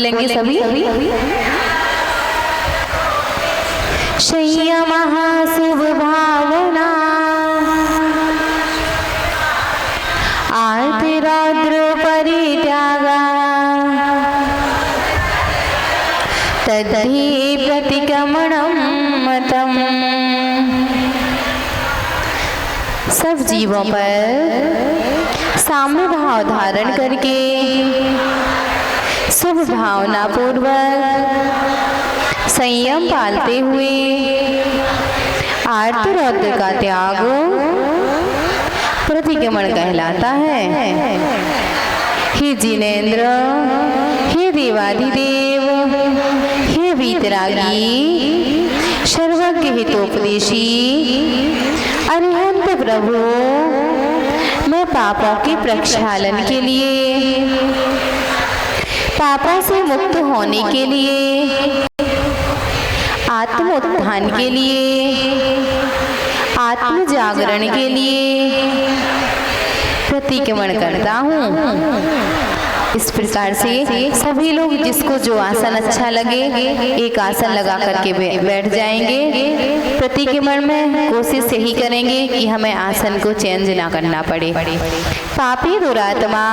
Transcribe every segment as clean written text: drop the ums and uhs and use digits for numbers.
बोलेंगे सभी। शय्या महाशुभ भावना आरती रौद्र परित्यागा तद्धि प्रतिक्रमणं मतम्। सब जीवों पर साम्य भाव धारण करके शुभ भावना पूर्वक संयम पालते हुए आर्त रौद्र का त्याग प्रतिक्रमण कहलाता है। हे जिनेन्द्र, हे देवाधिदेव, हे वीतरागी, सर्वज्ञ हितोपदेशी अरिहंत प्रभु, मैं पापों के प्रक्षालन के लिए, पापों से मुक्त होने के लिए, आत्म उत्थान के लिए, आत्म जागरण के लिए प्रतिक्रमण करता हूँ। इस प्रकार से सभी लोग जिसको जो आसन अच्छा लगे एक आसन लगा करके बैठ जाएंगे। प्रतिक्रमण में कोशिश यही करेंगे कि हमें आसन को चेंज ना करना पड़े। पापी दुरात्मा,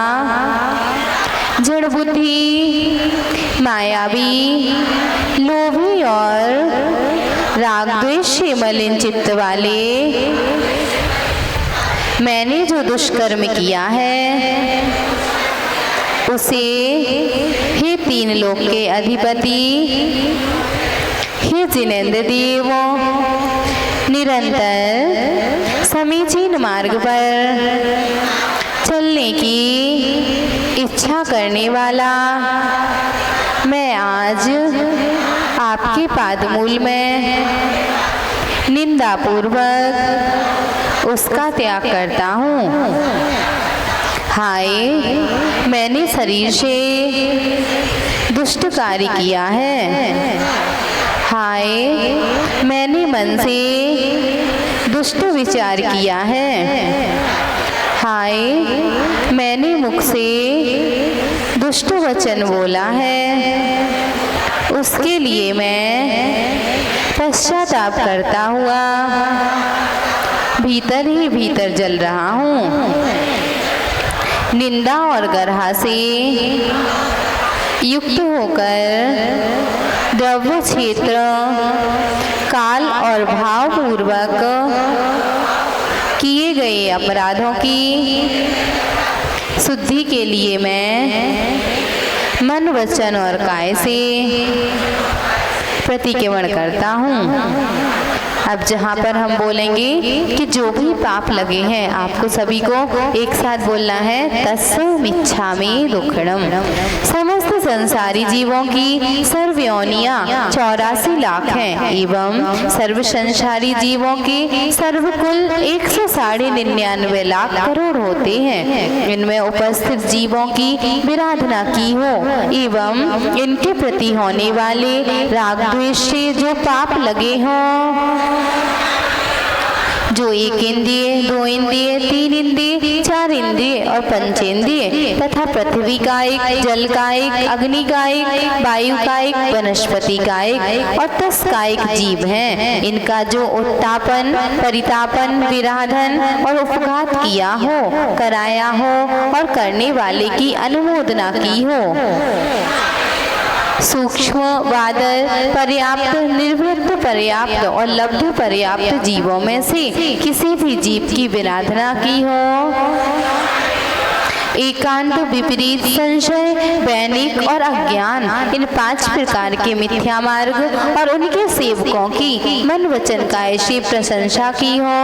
जड़ बुद्धि, मायावी, लोभी और राग द्वेष से मलिन चित्त वाले मैंने जो दुष्कर्म किया है उसे हे तीन लोक के अधिपति, हे जिनेन्द्र देव, निरंतर समीचीन मार्ग पर चलने की इच्छा करने वाला मैं आज आपके पादमूल में निंदा पूर्वक उसका त्याग करता हूँ। हाय, मैंने शरीर से दुष्ट कार्य किया है। हाय, मैंने मन से दुष्ट विचार किया है। हाय, मैंने मुख से दुष्ट वचन बोला है। उसके लिए मैं पश्चाताप करता हुआ भीतर ही भीतर जल रहा हूँ। निंदा और गर्हा से युक्त होकर द्रव्य क्षेत्र, काल और भाव पूर्वक किए गए अपराधों की शुद्धि के लिए मैं मन, वचन और काय से प्रतिक्रमण करता हूँ। अब जहाँ पर हम बोलेंगे कि जो भी पाप लगे हैं आपको सभी को एक साथ बोलना है, तस्मिच्छामि दुक्खड़म। समस्त संसारी जीवों की सर्व योनियां 84 लाख हैं एवं सर्व संसारी जीवों के सर्वकुल 199 लाख करोड़ होते हैं। इनमें उपस्थित जीवों की विराधना की हो एवं इनके प्रति होने वाले राग द्वेष से जो पाप लगे हों, जो एक इंद्रिय, दो इंद्रिय, तीन इंद्रिय, चार इंद्रिय और पंचेंद्रिय तथा पृथ्वी का एक, जल का एक, अग्नि का एक, वायु का एक, वनस्पति का एक और 10 का एक जीव हैं, इनका जो उत्तापन, परितापन, विराधन और उपघात किया हो, कराया हो और करने वाले की अनुमोदना की हो, सूक्ष्म, वादर, पर्याप्त, निर्वृत्त पर्याप्त और लब्ध पर्याप्त जीवों में से किसी भी जीव की विराधना की हो, एकांत, विपरीत, संशय, वैनिक और अज्ञान, इन 5 प्रकार के मिथ्या मार्ग और उनके सेवकों की मन, वचन, काय से प्रशंसा की हो,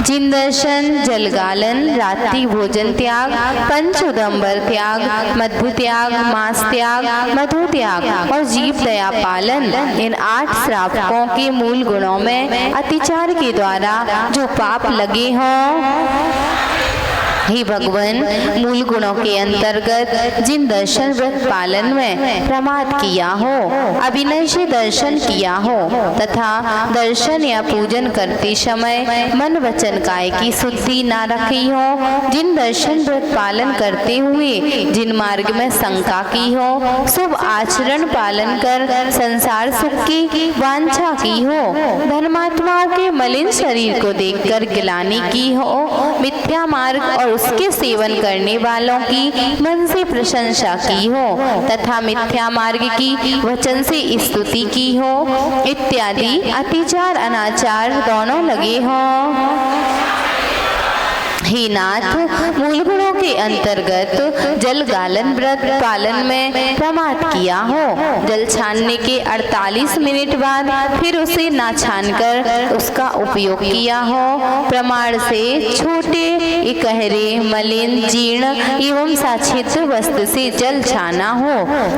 जिन दर्शन, जलगालन, रात्रि भोजन त्याग, पंच उदंबर त्याग, मध्य त्याग, मांस त्याग, मधु त्याग और जीव दया पालन, इन 8 श्रावकों के मूल गुणों में अतिचार के द्वारा जो पाप लगे हों हे भगवान, मूल गुणों के अंतर्गत जिन दर्शन व्रत पालन में प्रमाद किया हो, अभिनय से दर्शन किया हो तथा दर्शन या पूजन करते समय मन वचन काय की शुद्धि ना रखी हो, जिन दर्शन व्रत पालन करते हुए जिन मार्ग में शंका की हो, शुभ आचरण पालन कर संसार सुख की वांछा की हो, धर्मात्माओं के मलिन शरीर को देखकर गिलानी की हो, मिथ्या मार्ग और उसके सेवन करने वालों की मन से प्रशंसा की हो तथा मिथ्या मार्ग की वचन से स्तुति की हो इत्यादि अतिचार अनाचार दोनों लगे हों। हे नाथ, मूल गुणों के अंतर्गत जल गालन व्रत पालन में प्रमाद किया हो, जल छानने के 48 मिनट बाद फिर उसे ना छानकर उसका उपयोग किया हो, प्रमाण से छोटे इकहरे मलिन जीर्ण एवं साक्षित वस्तु से जल छाना हो,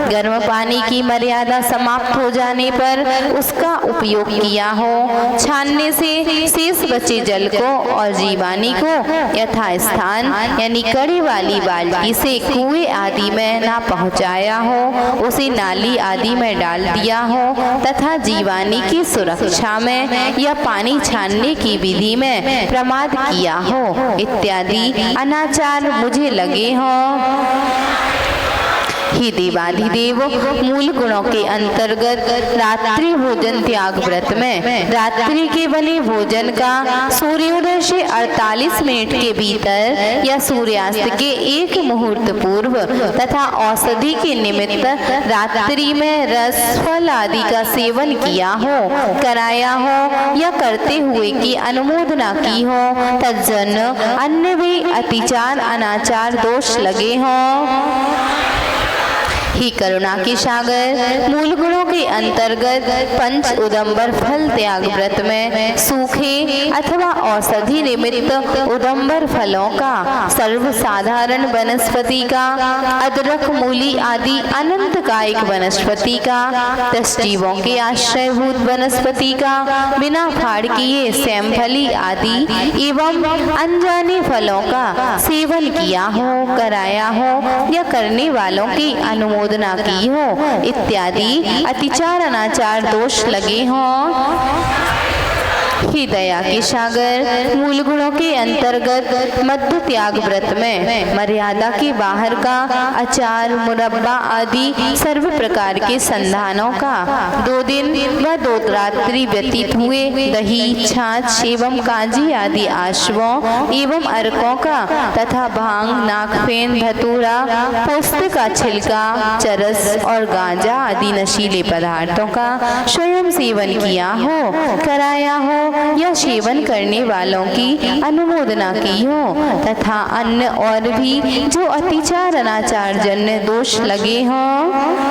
गर्म पानी की मर्यादा समाप्त हो जाने पर उसका उपयोग किया हो, छानने से शेष बचे जल को और जीवानी को यथा स्थान यानी कड़ी वाली बाल्टी से कुएं आदि में ना पहुंचाया हो, उसे नाली आदि में डाल दिया हो तथा जीवानी की सुरक्षा में या पानी छानने की विधि में प्रमाद किया हो इत्यादि अनाचार मुझे लगे हों। हे देवाधिदेव, मूल गुणों के अंतर्गत रात्रि भोजन त्याग व्रत में रात्रि के बने भोजन का सूर्योदय से 48 मिनट के भीतर या सूर्यास्त के 1 मुहूर्त पूर्व तथा औषधि के निमित्त रात्रि में रस फल आदि का सेवन किया हो, कराया हो या करते हुए की अनुमोदना की हो, तज्जन अन्य भी अतिचार अनाचार दोष लगे हों। ही करुणा के सागर, मूल गुणों के अंतर्गत पंच उदंबर फल त्याग व्रत में सूखे अथवा औषधि निमित्त उदंबर फलों का, सर्वसाधारण वनस्पति का, अदरक मूली आदि अनंत कायिक वनस्पति का, 10 जीवों के आश्रयभूत वनस्पति का, बिना फाड़ किए सैमफली आदि एवं अनजाने फलों का सेवन किया हो, कराया हो या करने वालों की अनुमोदना की हो इत्यादि अतिचार अनाचार दोष लगे हों। ही दया के सागर, मूल गुणों के अंतर्गत मध्य त्याग व्रत में मर्यादा के बाहर का अचार मुरब्बा आदि सर्व प्रकार के संधानों का 2 दिन व 2 रात्रि व्यतीत हुए दही छाछ एवं कांजी आदि आश्वों एवं अर्कों का तथा भांग नागफेन धतूरा पुष्प का छिलका चरस और गांजा आदि नशीले पदार्थों का स्वयं सेवन किया हो, कराया हो या सेवन करने वालों की अनुमोदना की हो तथा अन्य और भी जो अतिचार अनाचार जन्य दोष लगे हों।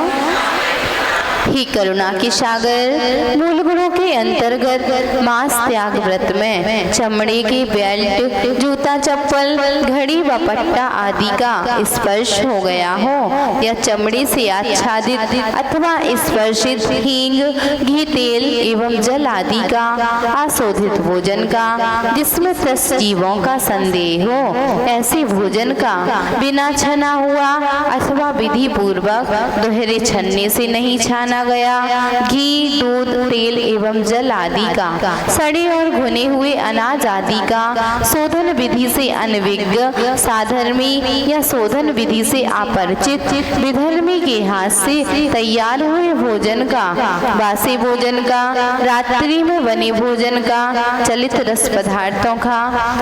ही करुणा के सागर, मूल गुणों के अंतर्गत मांस त्याग व्रत में चमड़े के बेल्ट जूता चप्पल घड़ी व पट्टा आदि का स्पर्श हो गया हो या चमड़े से आच्छादित अथवा स्पर्शित हींग घी तेल एवं जल आदि का आशोधित भोजन का जिसमें 10 जीवों का संदेह हो, ऐसे भोजन का बिना छना हुआ अथवा विधि पूर्वक दोहरे छन्ने से नहीं छाना गया घी दूध तेल एवं जल आदि का, सड़े और भुने हुए अनाज आदि का शोधन विधि से अनविज्ञ साधर्मी या शोधन विधि से अपरिचित विधर्मी के हाथ से तैयार हुए भोजन का, बासी भोजन का, रात्रि में बने भोजन का, चलित रस पदार्थों का,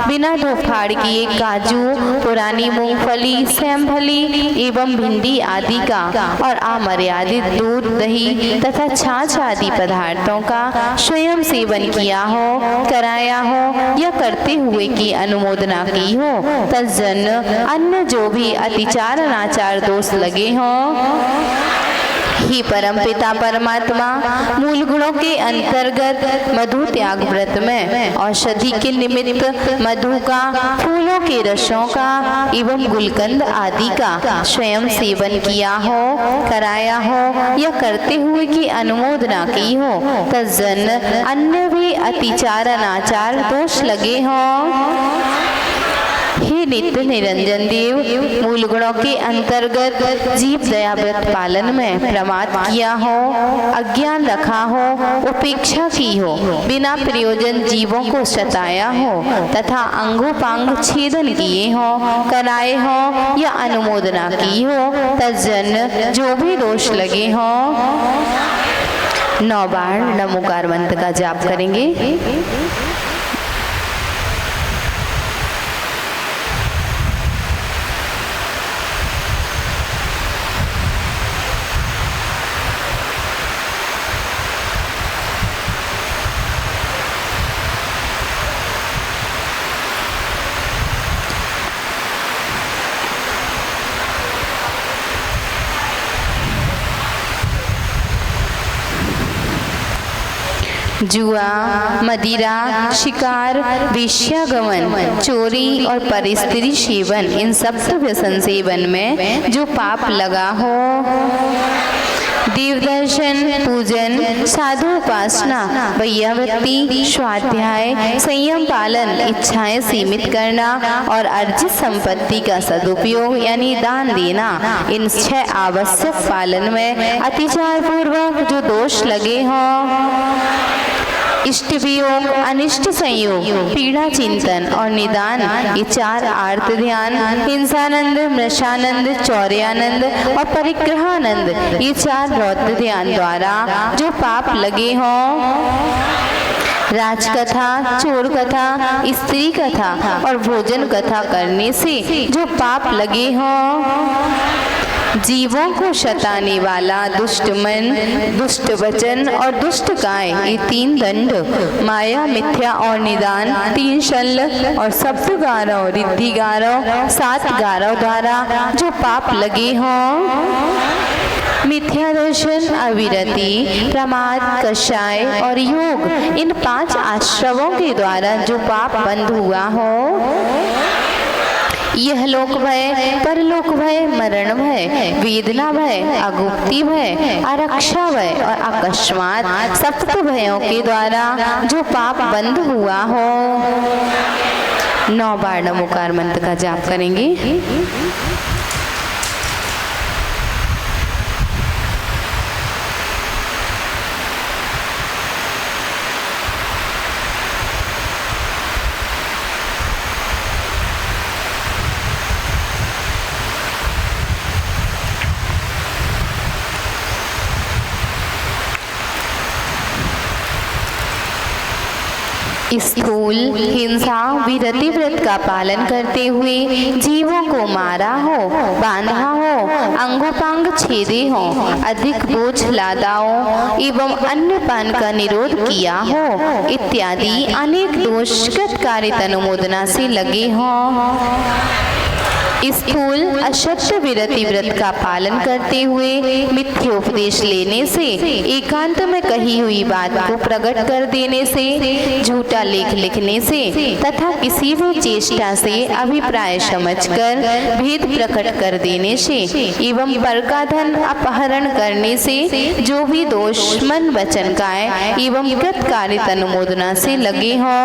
बिना धो फाड़ किए काजू पुरानी मूंगफली सैमफली एवं भिंडी आदि का और अमर्यादित दूध दही तथा छाछ आदि पदार्थों का स्वयं सेवन किया हो, कराया हो या करते हुए की अनुमोदना की हो, तज्जन अन्य जो भी अतिचार अनाचार दोष लगे हों। ही परम पिता परमात्मा, मूल गुणों के अंतर्गत मधु त्याग व्रत में औषधि के निमित्त मधु का, फूलों के रसों का एवं गुलकंद आदि का स्वयं सेवन किया हो, कराया हो या करते हुए की अनुमोदना की हो, तज्जन अन्य भी अतिचार अनाचार दोष लगे हों। हे नित्य निरंजन देव मूल गुणों के अंतर्गत जीव दया व्रत पालन में प्रमाद किया हो, अज्ञान रखा हो, उपेक्षा की हो, बिना प्रयोजन जीवों को सताया हो तथा अंगोपांग छेदन किए हो, कराए हो या अनुमोदना की हो, तज्जन जो भी दोष लगे हो 9 बार नमोकार मंत्र का जाप करेंगे। जुआ, मदिरा, शिकार, वेश्यागमन, चोरी और परस्त्री सेवन, इन सब व्यसन सेवन में जो पाप लगा हो, देव दर्शन, पूजन, साधु उपासना, वैयावृत्ति, स्वाध्याय, संयम पालन, इच्छाएं सीमित करना और अर्जित संपत्ति का सदुपयोग यानी दान देना, इन 6 आवश्यक पालन में अतिचार पूर्वक जो दोष लगे हों, इष्ट वियोग, अनिष्ट संयोग, पीड़ा चिंतन और निदान, ये 4 आर्त ध्यान, हिंसानंद, मृषानंद, चौर्यानंद और परिग्रहानंद, ये 4 रौद्र ध्यान द्वारा जो पाप लगे हों, राजकथा, चोर कथा, स्त्री कथा और भोजन कथा करने से जो पाप लगे हों, जीवों को सताने वाला दुष्ट मन, दुष्ट वचन और दुष्ट काय, ये 3 दंड, माया, मिथ्या और निदान, 3 शल्य और सप्त गारव, रिद्धि गारव, 7 गारव द्वारा जो पाप लगे हों, मिथ्या दर्शन, अविरति, प्रमाद, कषाय और योग, इन 5 आश्रवों के द्वारा जो पाप बंद हुआ हो, यह लोक भय, परलोक भय, मरण भय, वेदना भय, अगुप्ति भय, आरक्षा भय और अकस्मात सप्त भयों के द्वारा जो पाप बंद हुआ हो 9 बार नमोकार मंत्र का जाप करेंगे। स्थूल हिंसा विरति व्रत का पालन करते हुए जीवों को मारा हो, बांधा हो, अंगोपांग छेदे हो, अधिक बोझ लादा हो एवं अन्नपान का निरोध किया हो इत्यादि अनेक दोषगत कार्य अनुमोदना से लगे हों। स्थूल अशक्त विरति व्रत का पालन करते हुए मिथ्योपदेश लेने से, एकांत में कही हुई बात को प्रकट कर देने से, झूठा लेख लिखने से तथा किसी भी चेष्टा से अभिप्राय समझकर भेद प्रकट कर देने से एवं पर का धन अपहरण करने से जो भी दोष मन वचन काय एवं कृत कार्य अनुमोदना से लगे हों।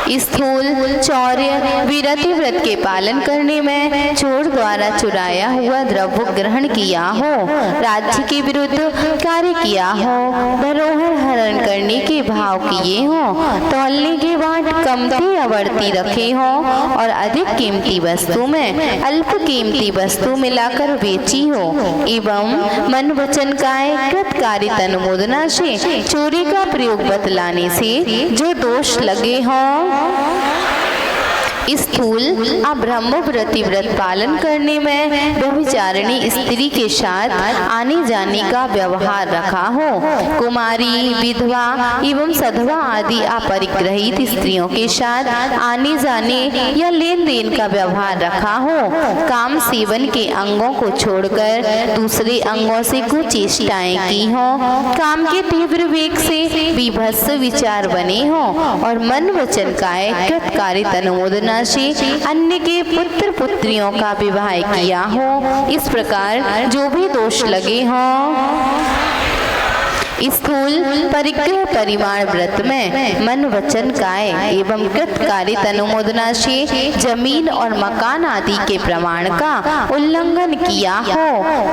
स्थूल चौर्य विरति व्रत के पालन करने में चोर द्वारा चुराया हुआ द्रव्य ग्रहण किया हो, राज्य के विरुद्ध कार्य किया हो, धरोहर हरण करने के भाव किए हो, तौलने के बाद कमती अवर्ती रखे हो और अधिक कीमती वस्तु में अल्प कीमती वस्तु मिलाकर बेची हो एवं मन वचन काय कृत कार्य अनुमोदना से चोरी का प्रयोग बतलाने से जो दोष लगे हों। स्थूल अब्रह्म व्रति व्रत पालन करने में व्यभिचारिणी स्त्री के साथ आने जाने का व्यवहार रखा हो, कुमारी, विधवा एवं सधवा आदि अपरिग्रहित स्त्रियों के साथ आने जाने या लेन देन का व्यवहार रखा हो, काम सेवन के अंगों को छोड़कर दूसरे अंगों से कुछ चेष्टाएं की हो, काम के तीव्र वेग से विभत्स विचार बने हो और मन वचन काय कृत कार्य अनुमोदना से अन्य के पुत्र पुत्रियों का विवाह किया हो। इस प्रकार जो भी दोष लगे हों स्थूल परिग्रह परिमाण व्रत में मन वचन काय एवं कृतकारित अनुमोदना से जमीन और मकान आदि के प्रमाण का उल्लंघन किया हो,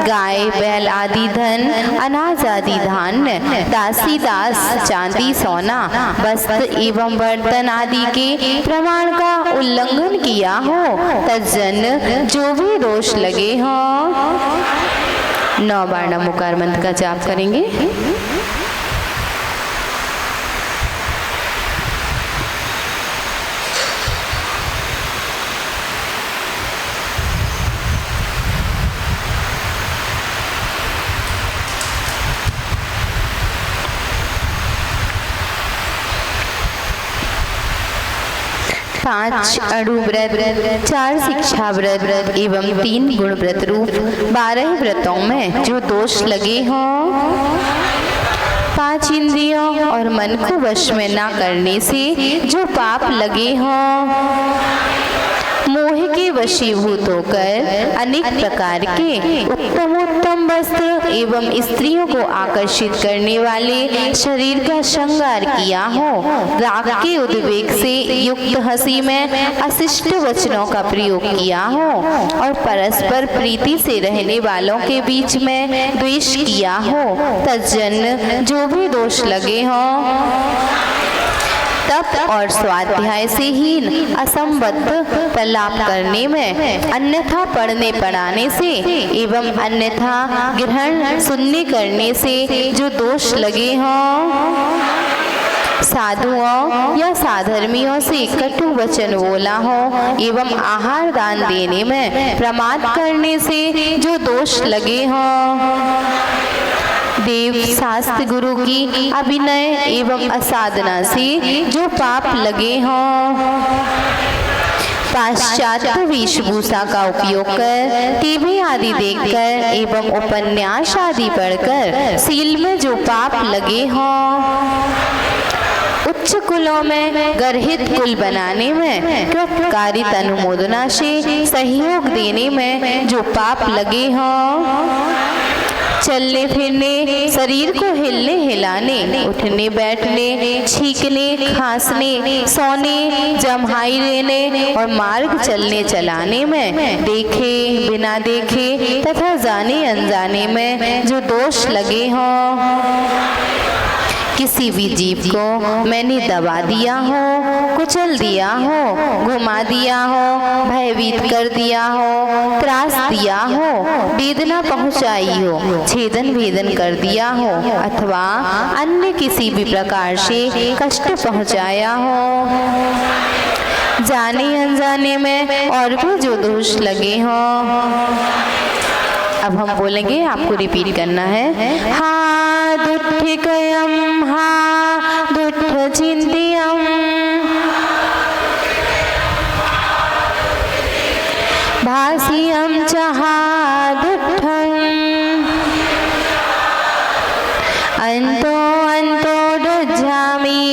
गाय बैल आदि धन, अनाज आदि धान्य, दासी दास, चांदी सोना, वस्त्र एवं बर्तन आदि के प्रमाण का उल्लंघन किया हो, तज्जन जो भी दोष लगे हो। 9 बार नमोकार मंत्र का जाप करेंगे। पाँच अणु व्रत, 4 शिक्षा व्रत एवं 3 गुण व्रत रूप 12 व्रतों में जो दोष लगे हों, 5 इंद्रियों और मन को वश में ना करने से जो पाप लगे हों, मोह के वशीभूत होकर अनेक प्रकार के उत्तम वस्त्र एवं स्त्रियों को आकर्षित करने वाले शरीर का श्रृंगार किया हो, राग के उद्वेग से युक्त हंसी में अशिष्ट वचनों का प्रयोग किया हो और परस्पर प्रीति से रहने वालों के बीच में द्वेष किया हो, तज्जन जो भी दोष लगे हों, तप और स्वाध्याय से हीन असंबद्ध प्रलाप करने में, अन्यथा पढ़ने पढ़ाने से एवं अन्यथा ग्रहण सुनने करने से जो दोष लगे हों, साधुओं या साधर्मियों से कटु वचन बोला हो एवं आहार दान देने में प्रमाद करने से जो दोष लगे हों, देव शास्त्र गुरु की अभिनय एवं असाधना से जो पाप लगे हों, पाश्चात्य वेशभूषा का उपयोग कर टीवी आदि देखकर एवं उपन्यास आदि पढ़कर सील में जो पाप लगे हों, उच्च कुलों में गर्हित कुल बनाने में कृतकारित अनुमोदना से सहयोग देने में जो पाप लगे हों, चलने फिरने, शरीर को हिलने हिलाने, उठने बैठने, छींकने खांसने, सोने, जम्हाई लेने और मार्ग चलने चलाने में, देखे बिना देखे तथा जाने अनजाने में जो दोष लगे हों, किसी भी जीव को मैंने दबा दिया हो, कुचल दिया हो, घुमा दिया हो, भयभीत कर दिया हो, त्रास दिया हो, वेदना पहुंचाई हो, छेदन भेदन कर दिया हो अथवा अन्य किसी भी प्रकार से कष्ट पहुंचाया हो, जाने अनजाने में और भी जो दोष लगे हों। अब हम बोलेंगे, आपको रिपीट करना है। हा दुट्ठिकयम, हा दुट्ठ चिंतियम, भासियम च हा दुट्ठम, अंतो अंतो दुज्झामि,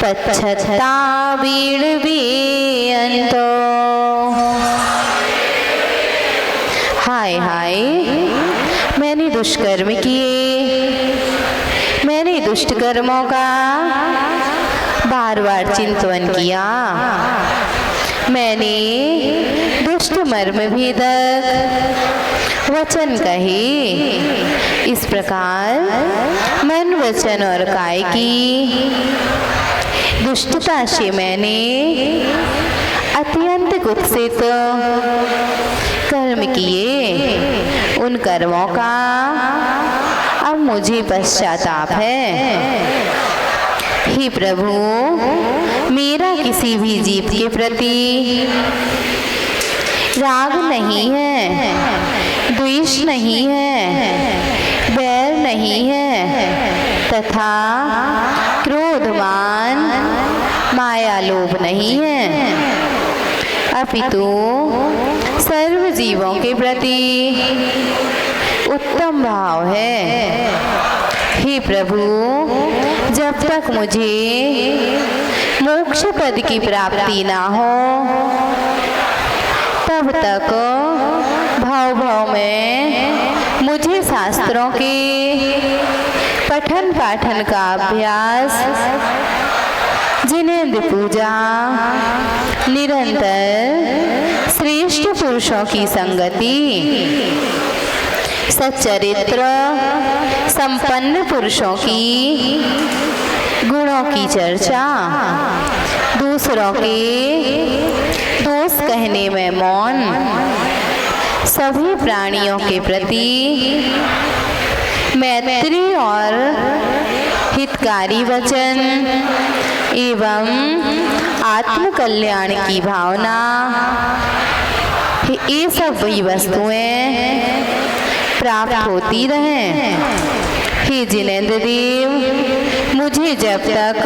पच्छता बीड़बी अंतो। हाय हाय, मैंने दुष्कर्म किए, मैंने दुष्ट कर्मों का बार बार चिंतन किया, मैंने दुष्ट मर्म भेदक वचन कहे, इस प्रकार मन वचन और काय की दुष्टता से मैंने अत्यंत कुत्सित कर्म किए, उन कर्मों का अब मुझे पश्चाताप है। हे प्रभु, मेरा किसी भी जीव के प्रति राग नहीं है, द्वेष नहीं है, बैर नहीं है तथा क्रोधमान माया लोभ नहीं है, अपितु सर्व जीवों के प्रति उत्तम भाव है। हे प्रभु, जब तक मुझे मोक्ष पद की प्राप्ति ना हो तब तक भाव भाव में मुझे शास्त्रों के पठन पाठन का अभ्यास, जिनेंद्र पूजा, निरंतर श्रेष्ठ पुरुषों की संगति, सच्चरित्र संपन्न पुरुषों की गुणों की चर्चा, दूसरों के दोष कहने में मौन, सभी प्राणियों के प्रति मैत्री और हितकारी वचन एवं आत्म कल्याण की भावना, ये सब वही वस्तुएं प्राप्त होती रहें। हे जिनेंद्र देव, मुझे जब तक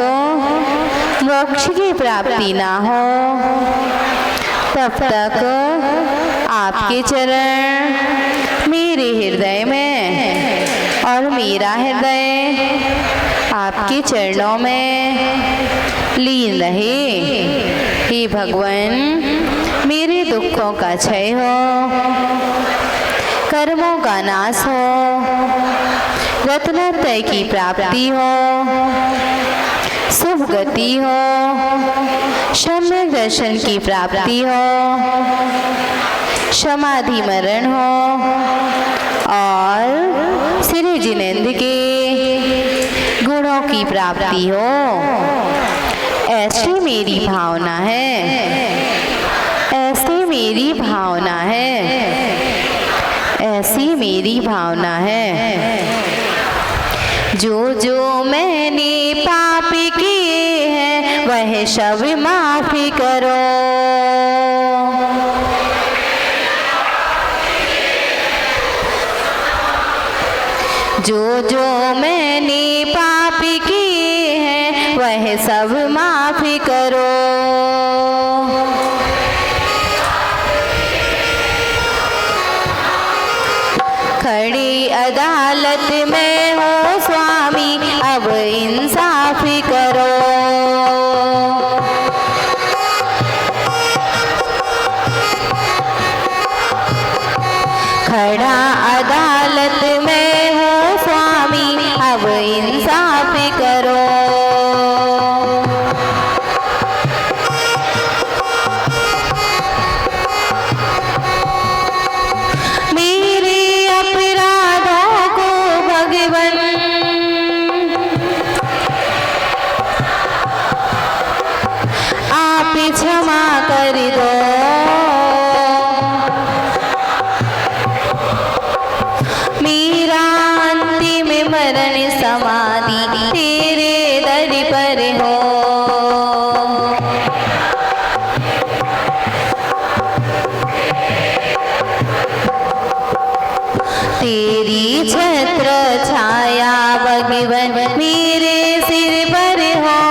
मोक्ष की प्राप्ति ना हो तब तक आपके चरण मेरे हृदय में और मेरा हृदय आपके चरणों में लीन रहे। हे भगवान, मेरे दुखों का क्षय हो, कर्मों का नाश हो, रत्नत्रय की प्राप्ति हो, शुभ गति हो, सम्यक दर्शन की प्राप्ति हो, समाधि मरण हो और श्री जिनेंद्र के गुणों की प्राप्ति हो। ऐसी मेरी भावना है, ऐसी मेरी भावना है, ऐसी मेरी भावना है। जो जो मैंने पाप किए हैं वह सब माफी करो। जो जो मैंने पाप किए हैं वह सब माफी करो। खड़ी अदालत में हो स्वामी, अब इंसाफी करो। खड़ा अदालत में हो स्वामी, अब इंसाफी करो। क्षमा कर दो। मेरा अंतिम मरण समाधि तेरे दर पर हो। तेरी छत्र छाया भगवन मेरे सिर पर हो।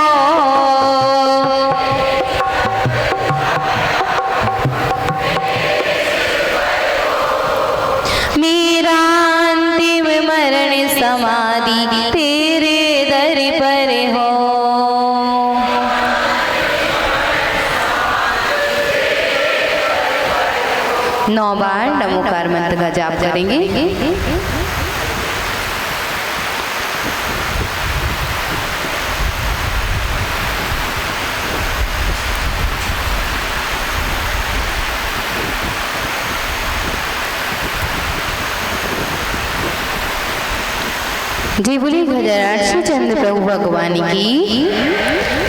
समाधि तेरे दर पर हो। नौ बार नमोकार मंत्र का जाप करेंगे। जी बोली गजराट श्री चंद्र प्रभु भगवान की।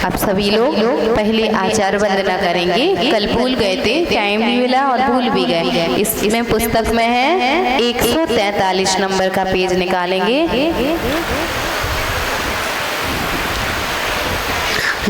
आप सभी लोग पहले आचार वंदना करेंगे। कल भूल गए थे, टाइम भी मिला और भूल भी गए। इसमें पुस्तक में है 143 नंबर का पेज निकालेंगे।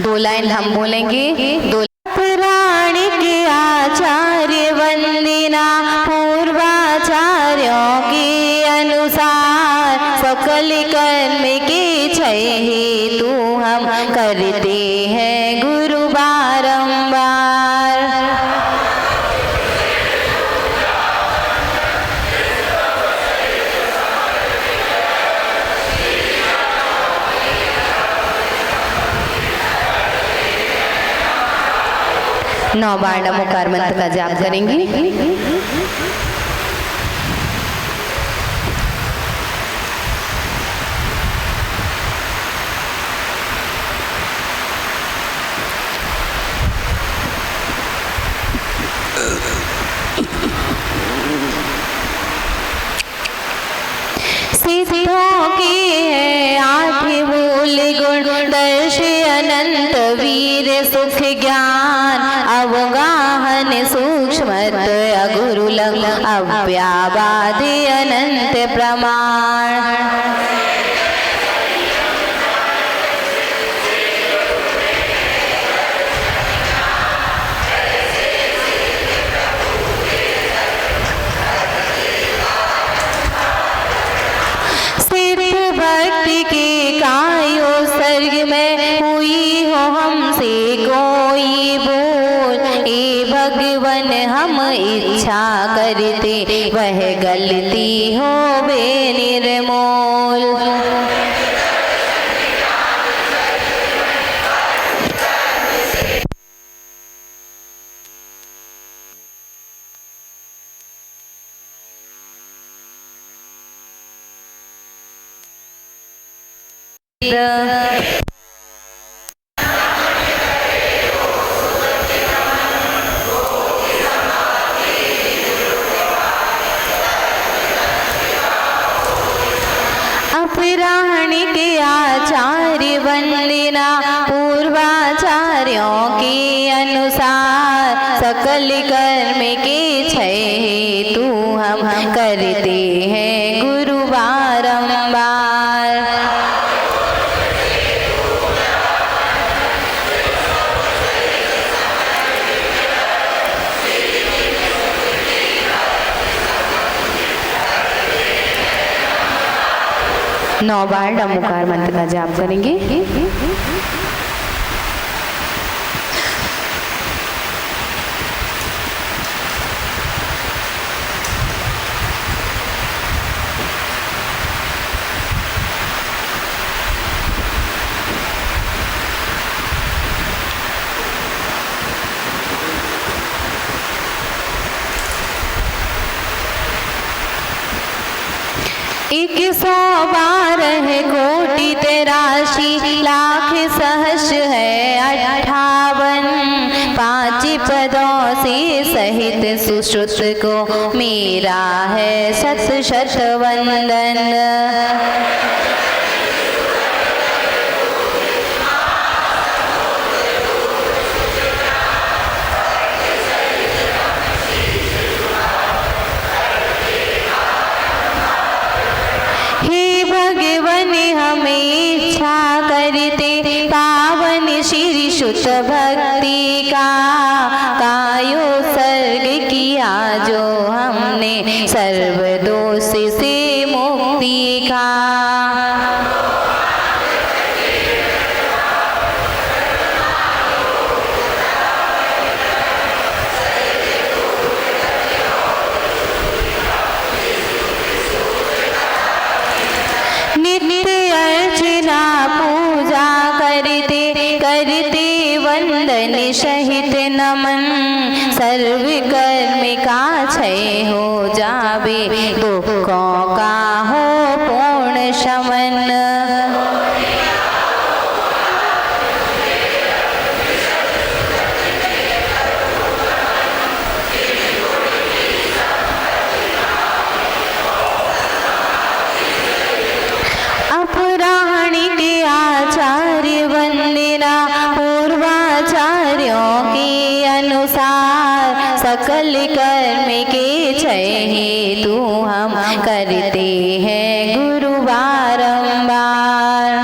2 लाइन हम बोलेंगे। 2 पौराणिक आचार्य वंदना पूर्वाचार्यों के अनुसार सकल कर्म के क्षय हेतु हम करते हैं गुरु बारंबार। नौ बार नमोकार मंत्र का जाप करेंगे। सिद्धों की है आठ मूल गुण, दर्श अनंत वीर सुख ज्ञान, अवगाहन सूक्ष्मत अगुरुलग, अव्याबाध अनंत प्रमाण। भक्ति के कायो सर्ग में हुई हो हमसे कोई भूल, ए भगवन हम इच्छा करते वह गलती हो बेनिर्मोल। अपराह्न के आचार्य वंदना, पूर्वाचार्यों के अनुसार, सकल कर्म के क्षय हेतु हम करते हैं गुरु बारंबार। नौ बार नमोकार मंत्र का जाप करेंगे। एक 112 कोटि 83 लाख सहस्र है 58, 5 पदों से सहित सुश्रुत को मेरा है शत शत वंदन। हमें इच्छा करते पावन श्री शुद्ध भक्ति का, कायो सर्ग किया जो हमने सर्व दोष से मुक्ति का। करते वंदन सहित नमन, सर्व कर्म का क्षय हो जावे, दुखों का हो पूर्ण शमन। अपराह्न के आचार्य वंदना, पूर्वाचार्यों के अनुसार, सकल कर्म के क्षय हेतु हम करते हैं गुरु बारंबार।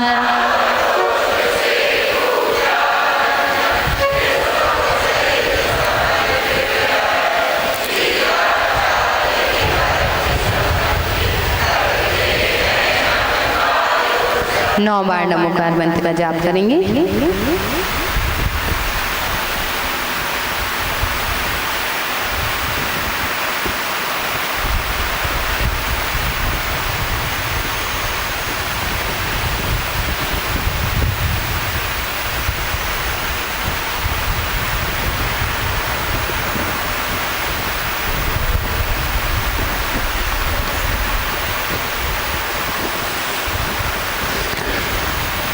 नौ बार नमोकार मंत्र का जाप करेंगे।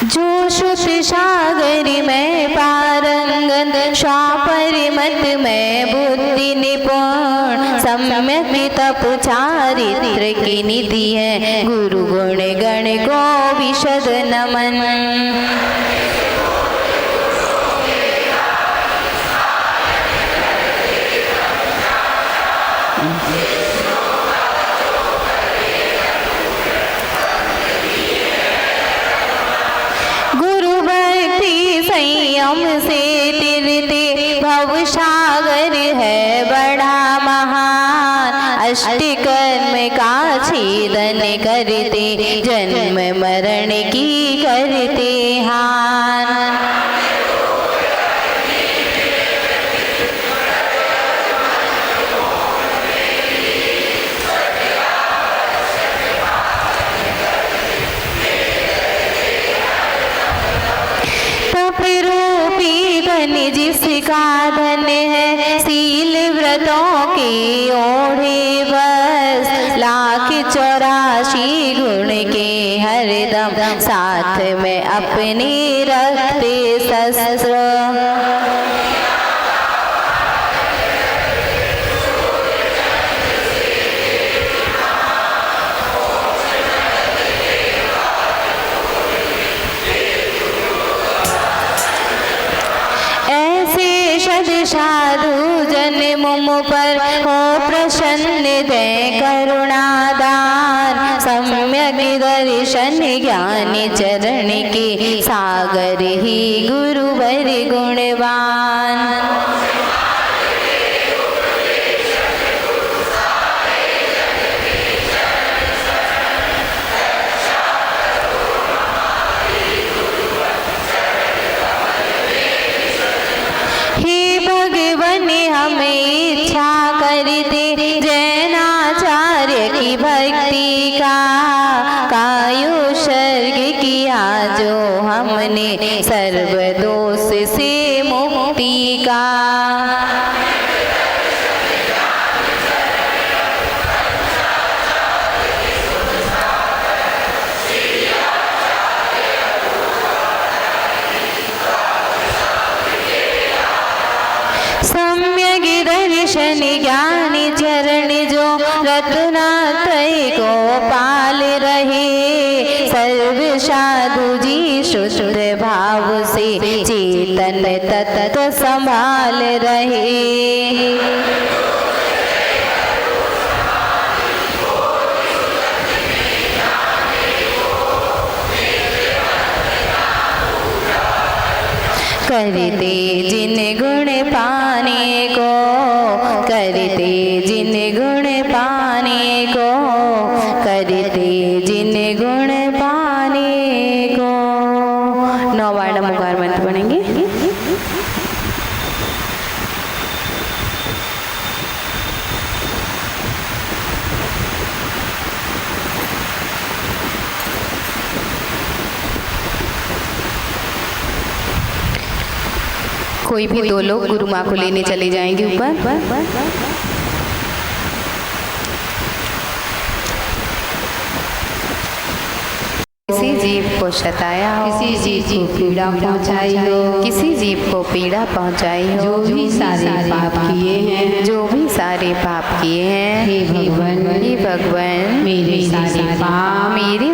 जो श्रुत सागर में पारंगत, स्वापर मत में बुद्धि निपुण, सम्यक तप चारित्र की निधि है, गुरु गुण गण को विशद नमन। संयम से तिरते भव सागर है बड़ा महान, अष्टकर्म का छेदन करते जन्म मरण की करते हान। जिसका धन है सील व्रतों के ओढ़े बस, 1,84 गुण के हरदम साथ में अपने रखते शस्त्र। साधु जन मुम पर हो प्रसन्न दे करुणादान, सम्यक दर्शन ज्ञान चरण के सागर ही गुरुवर गुणवान। हमें इच्छा करते जैनाचार्य की भक्ति का, कायु सर्ग किया जो हमने सर्व दोष से मुक्ति का। दर्शन ज्ञान चरण जो रत्नात्रय को पाल रहे, सर्व साधु जी शुद्ध भाव से चेतन तत्व संभाल रहे। करते जिन गुण पाने को, करते जिन गुण पाने को, करते जिन गुण पाने को। 9 बार नमोकार मंत्र पढ़ेंगे। कोई भी 2 लोग गुरु माँ को लेने चले जाएंगे ऊपर। किसी जीव को सताया हो, किसी जीव को पीड़ा पहुंचाई हो, किसी जीव को पीड़ा पहुंचाई हो, जो भी सारे पाप किए हैं, जो भी सारे पाप किए हैं, हे भगवान, हे भगवान, मेरे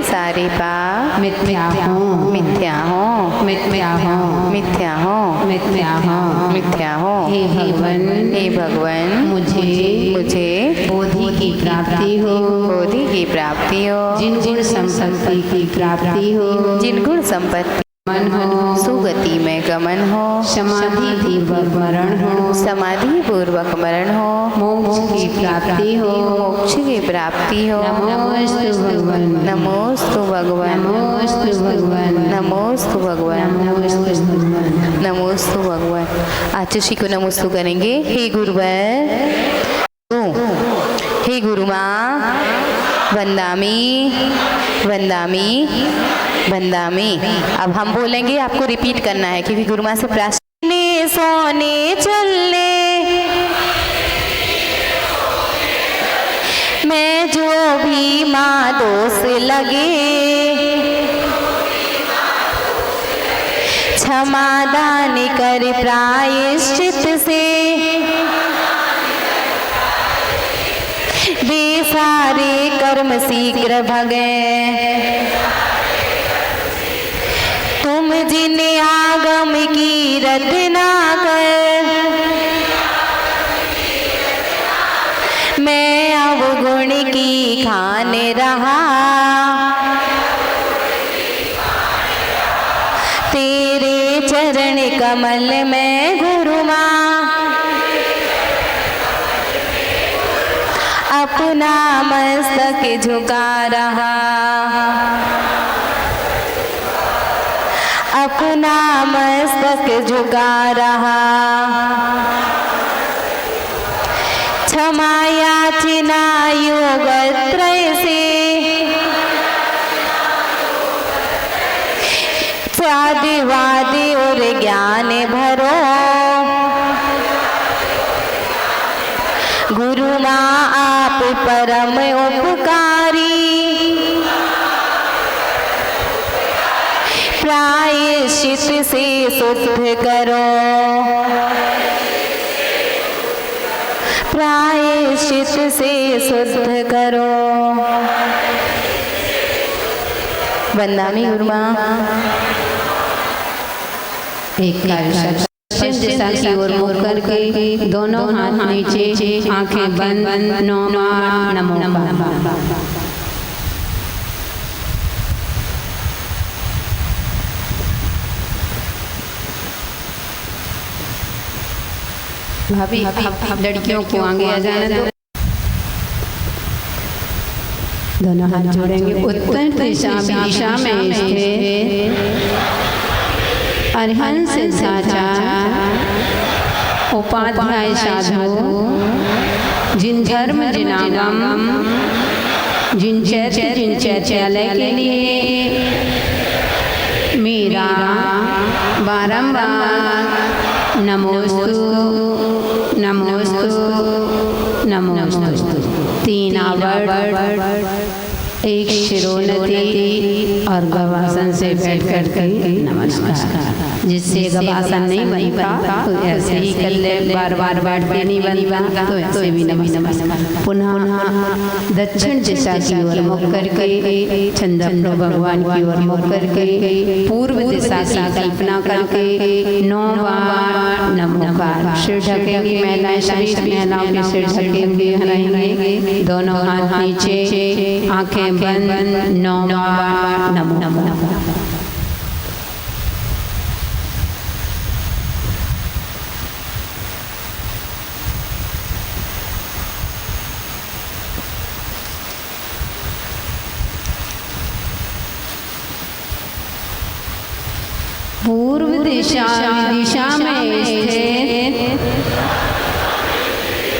सारे पाप मिथ्या हो, मिथ्या हो, मिथ्या हो, मिथ्या हो, मिथ्या हो, मिथ्या हो। हे भगवान, हे भगवान, मुझे बोधि की प्राप्ति हो, बोधि की प्राप्ति हो, जिन गुण संपत्ति की प्राप्ति हो, जिन गुण संपत्ति मन हो, सुगति में गमन हो, समाधि पूर्वक मरण हो, समाधि पूर्वक मरण हो, मोक्ष की प्राप्ति हो, मोक्ष की प्राप्ति हो। नमोस्तु भगवान, नमोस्तु भगवान, नमोस्तु भगवान, नमोस्तु भगवान, नमोस्तु भगवान, नमोस्तु भगवान। आचुषी को नमोस्तु करेंगे। हे गुरुवर, हे गुरु माँ, वंदामी वंदामी वंदामी। अब हम बोलेंगे, आपको रिपीट करना है क्योंकि गुरु माँ से प्रार्थना। सोने चलने मैं जो भी माँ दोष लगे, क्षमादान कर प्रायश्चित से, वे सारे कर्म शीघ्र भगे, तुम जिन आगम की रचना कर, मैं अवगुण की खाने रहा, तेरे चरण कमल में गुरु माँ, अपना मस्तक झुका रहा, अपना मस्तक झुका रहा। क्षमा याचना योग त्रय से, साधि वादि और ज्ञान भरो, गुरु माँ आप परम उपकारी, प्रायश्चित से शुद्ध करो, प्रायश्चित से शुद्ध करो। वंदामी गुरु माँ। एक पश्चिम दिशा की ओर मुड़ करके दोनों हाथ नीचे, आंखें बंद, नमो नमो। भाभी लड़कियों को आगे आ जाने दो। दोनों हाथ जोड़ेंगे। उत्तर दिशा में स्थित अरिहंत सिद्धाचार्य उपाध्याय साधु, जिन धर्म जिनागम जिन चैत्यालय के लिए मेरा बारंबार नमोस्तु नमोस्तु नमोस्तु, 3 आवर्त, एक शिरोन्नति और गवासन से बैठ करके नमस्कार। जिससे गवासन नहीं बनता तो ऐसे ही कर ले, बार बार बैठते नहीं बनता तो ऐसे भी नमस्कार। पुनः दक्षिण दिशा की ओर मुख करके चंद्र भगवान की ओर मुख करके पूर्व दिशा की कल्पना करके 9 बार नमोकार। सिर ढकेंगे महिलाएं, शरीर महिलाओं के सिर ढकेंगे रहेंगे। दोनों हाथ नीचे, आंखें बंद, 9 बार नमो नमो। पूर्व दिशा में स्थित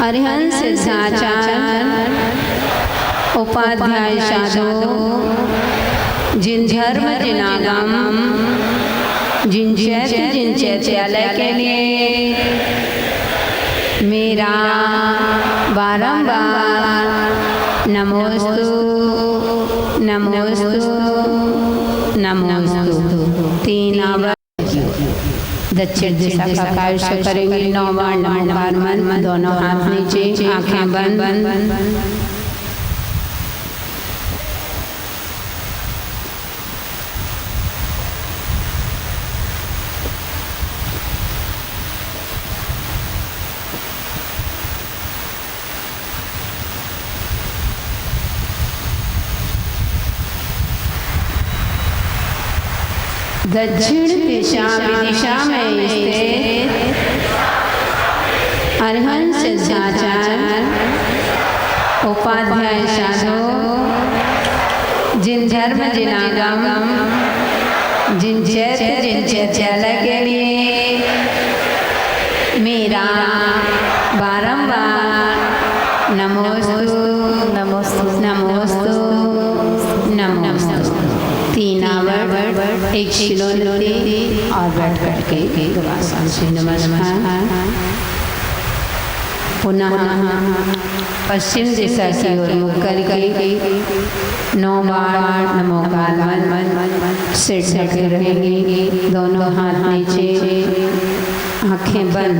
अरिहंत सिद्धाचार्य उपाध्याय साधु, जिन धर्म जिनागम जिन चैत्यालय के लिए मेरा बारंबार नमोस्तु नमोस्तु नमोस्तु, 3 आवर्त दक्षिण दिशा का कार्य करेंगे। 9 बार नमोकार मन, दोनों हाथ नीचे, आंखें बंद। दक्षिण दिशा में स्थित अरिहंत सिद्धाचार्य उपाध्याय साधु, जिन धर्म जिनागम जिन चैत्यालय के लिए मेरा बारंबार नमोस्तु नमोस्तु नमोस्तु नमोस्तु, 3 आवर्त, एक शिरोन्नति और बैठ करके नमस्कार। पुनः पश्चिम दिशा की ओर मुख करके 9 बार नमोकार मन, सिर ढके रहेंगे। दोनों हाथ नीचे, आंखें बंद।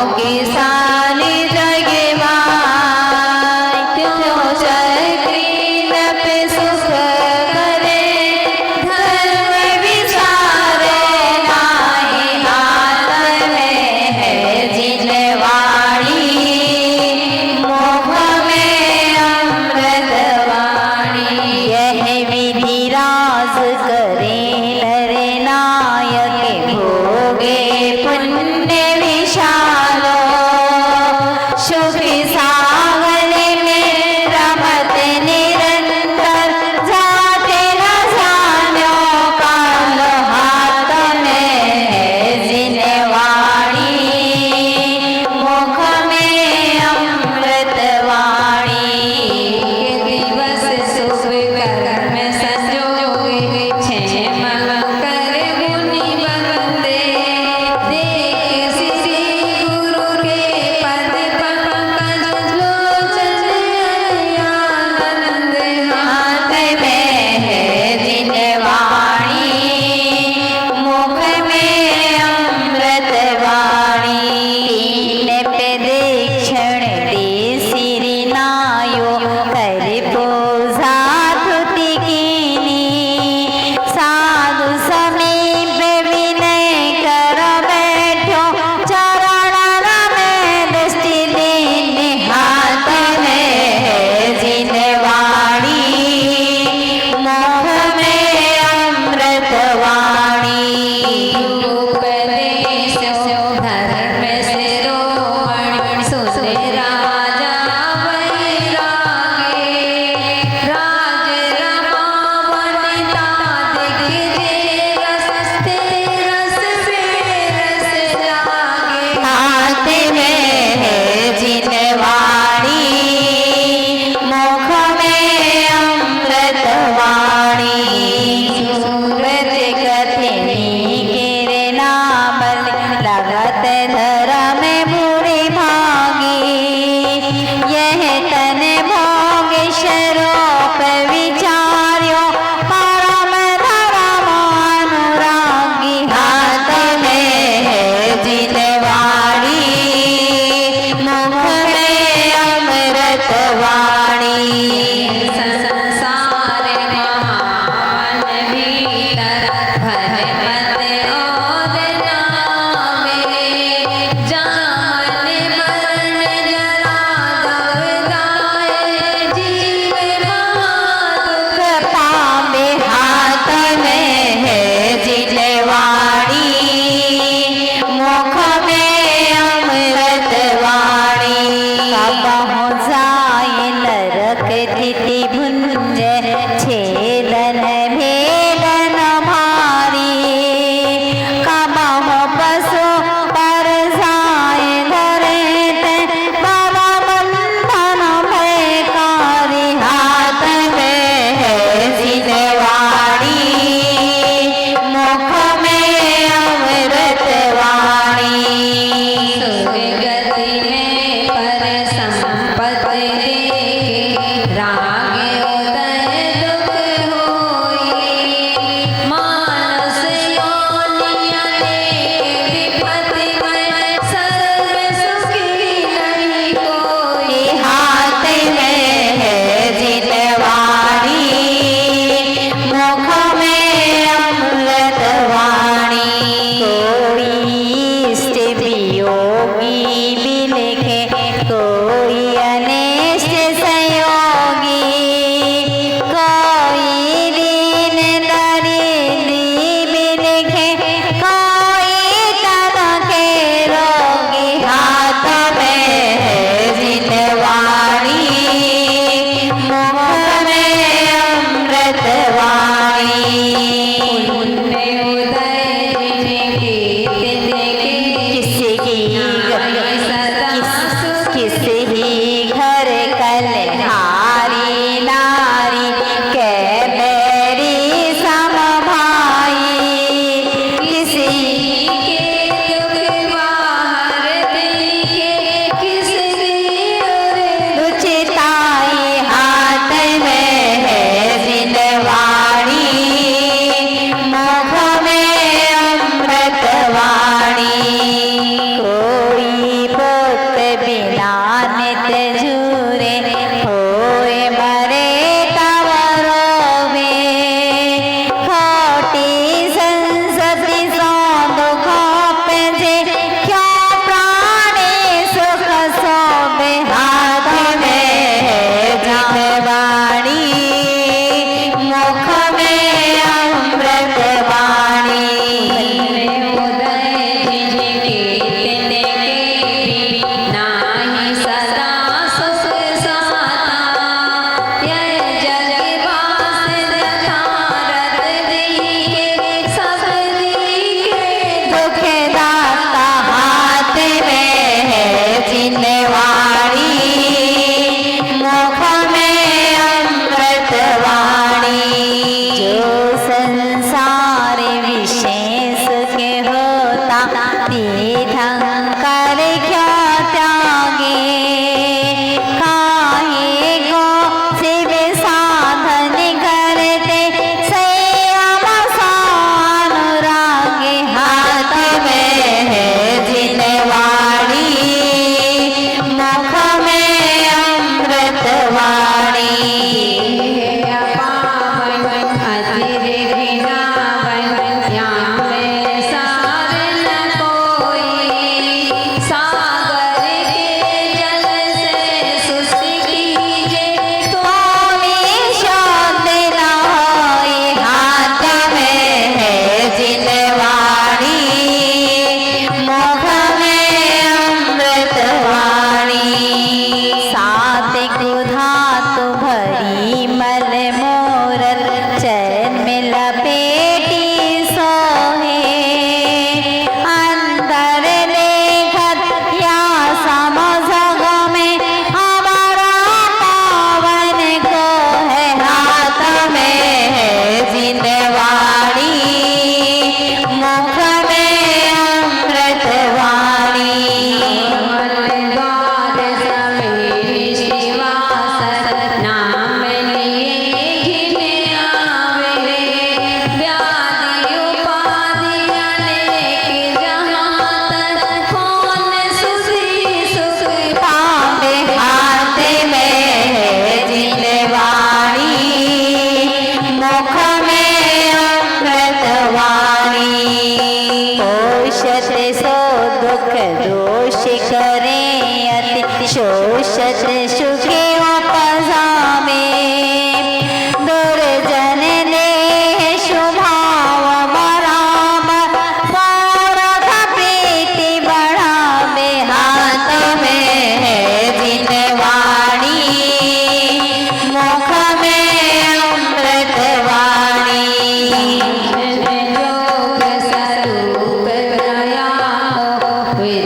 की सारी जगह माई, क्यों शक्रीन पे सुख करे, धर्म विसारे नाई हाथ में है जिनवाणी, मुख में अमृत वाणी। यह विधि राज करे नर नायक, भोगे पुण्य विशालो, सुख सागर में रमत निरंतर, जाते न जानो काल हाथ में है जिनवाणी, मुख में अमृत वाणी। दिवस शुभ कर्म संजोगे, क्षेम कर मुनि बंदे, देख श्री गुरु के पद पंकज, लोचन आनंद हाथ में है जिनवाणी, मुख में अमृत वाणी। तीन प्रदक्षिण दे सिरि नायो, कर पूजा धुति कीनी, साधु समीप विनय कर बैठो, चरण में दृष्टि दीन, हाथ में है जिनवाणी, मुख में अमृत वाणी। उपदेश धर्म शिरोमणि, सुने राजा वैरागे, राज रमावनिता दिखे, रस ते रस पे रस जागे। हाथ में है जिनवाणी, मुख में अमृत वाणी। सूरज कथिनी किरणा बल, लगत धर्म बुरी भागी, यह तन भोग शरोप विचार्यो, परम धर्म अनुरागी। हाथ में है जिनवाणी, मुख में अमृत वाणी। संसार महान भीतर, भय मत और नावे,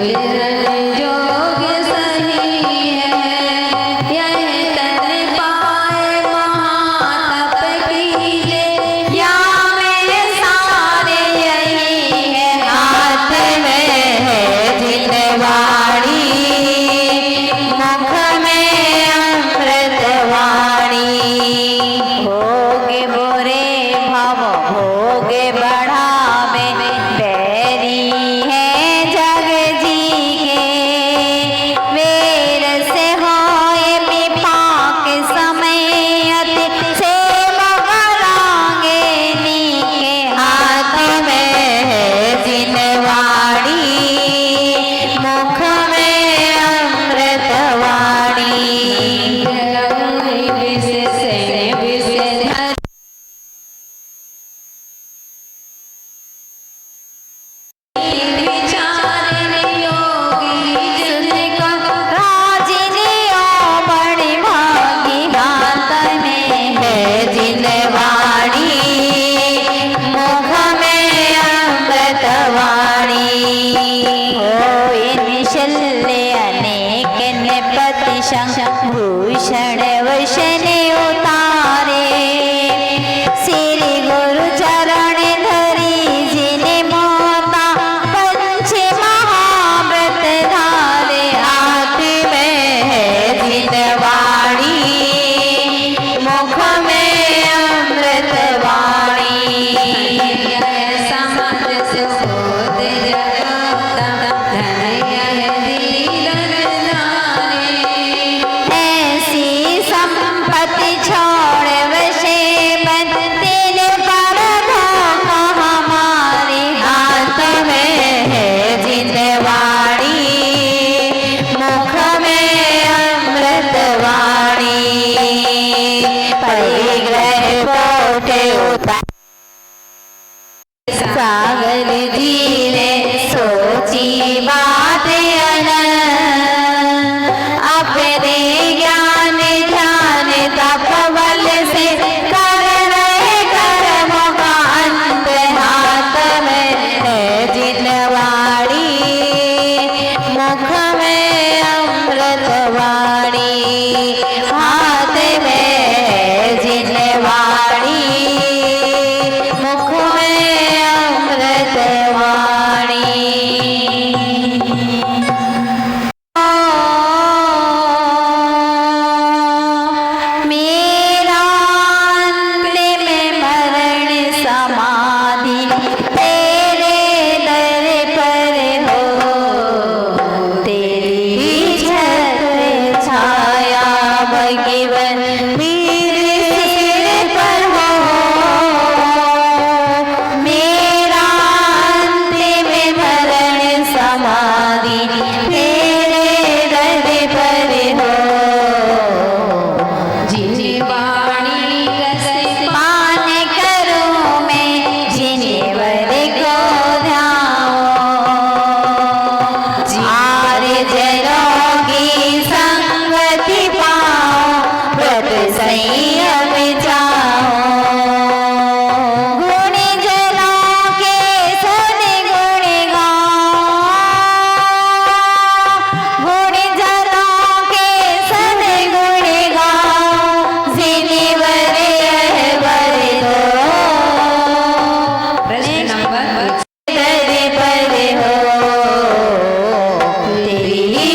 विचरण जोग सही है, यह तन पाए महातप कीजे, या में सारे यही है, हाथ में है जिनवाणी, मुख में अमृतवाणी। भोगे बुरे भव भोगे बढ़ावे, बैरी है जग जी के, वेर से होए विपाक समय अति सेवक रांगे नीके, हाथ में है जिनवाणी, मुख में अमृतवाणी। भूषण वशन उतारे, श्री गुरु चरण धरी जिने मोता, पंच महाव्रत धारे, हाथ में है जिनवाणी, मुख में अमृतवाणी। समझ सुबोध जगोत्तम, धनय दीन नारे, ऐसी संपत्ति छोड़ वशे बन, तिन पर धोखा हमारे, हाथ में है जिनवाणी, मुख में अमृतवाणी। परिग्रह पोटे उतार सागर जी ने सोची बात अनंत, अपने ज्ञान ध्यान तप बल से कर रहे कर्मों का अंत, हाथ में है जिनवाणी, मुख में अमृतवाणी। हाथ में है जिनवाणी, मुख में अमृतवाणी। मेरा अंतिम मरण समाधि तेरे दर पर हो, तेरी छत्र छाया भगवन मेरे सिर पर हो। मेरा अंतिम मरण समाधि तेरे दर पर हो, जिनवाणी कसे मान करूं मैं जिनवर को ध्याऊं, आर्य जनों की संगति पाऊं, व्रत संयम चाहूं, गुण जनों के सद्गुण गाऊं, गुण जनों के सद्गुण गाऊं, जिनवर वर दो, प्रश्न नंबर दर पर हो, तेरी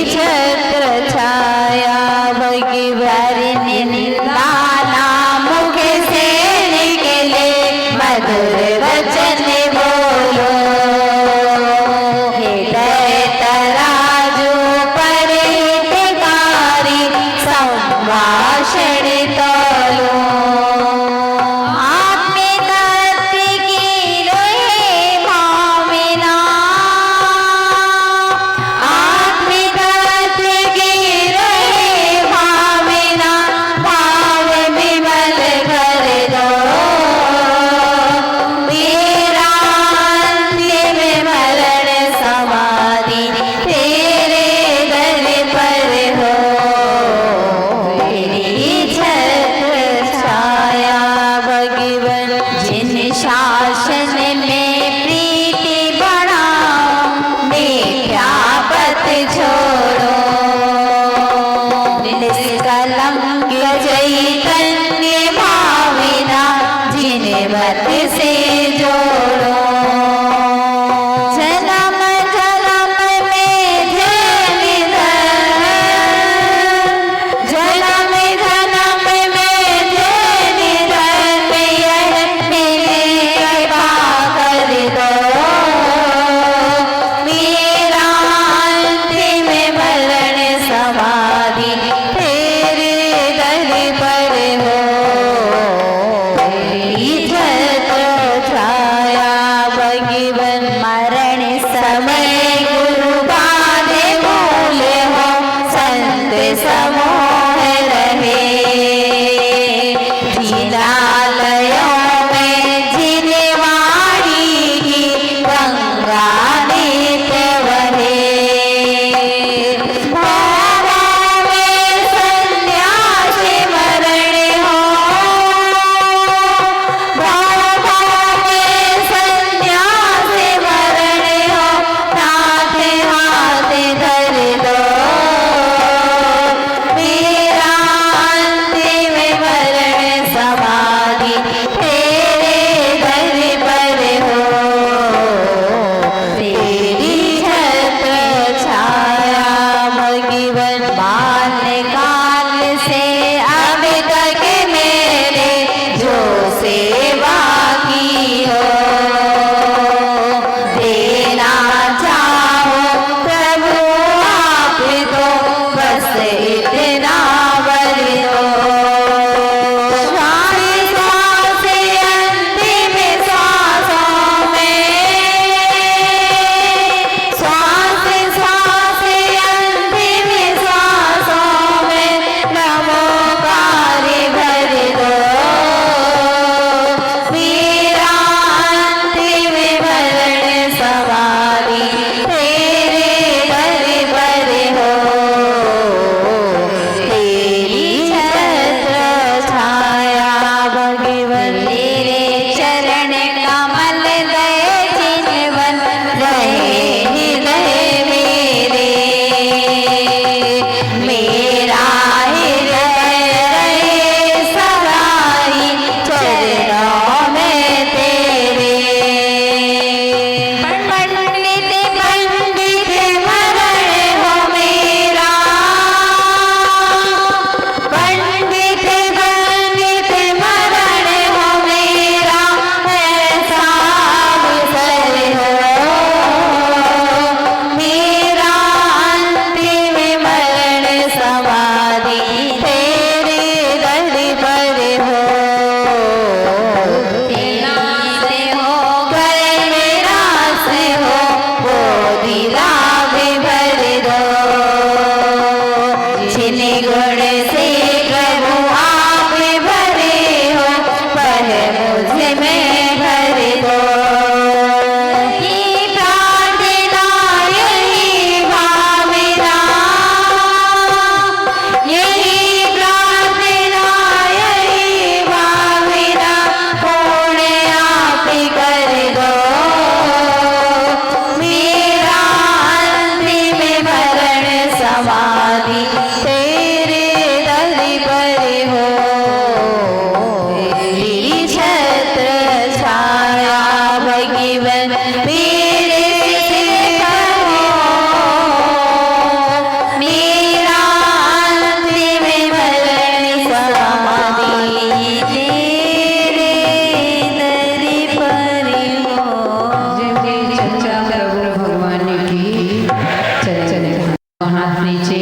हाथ नीचे,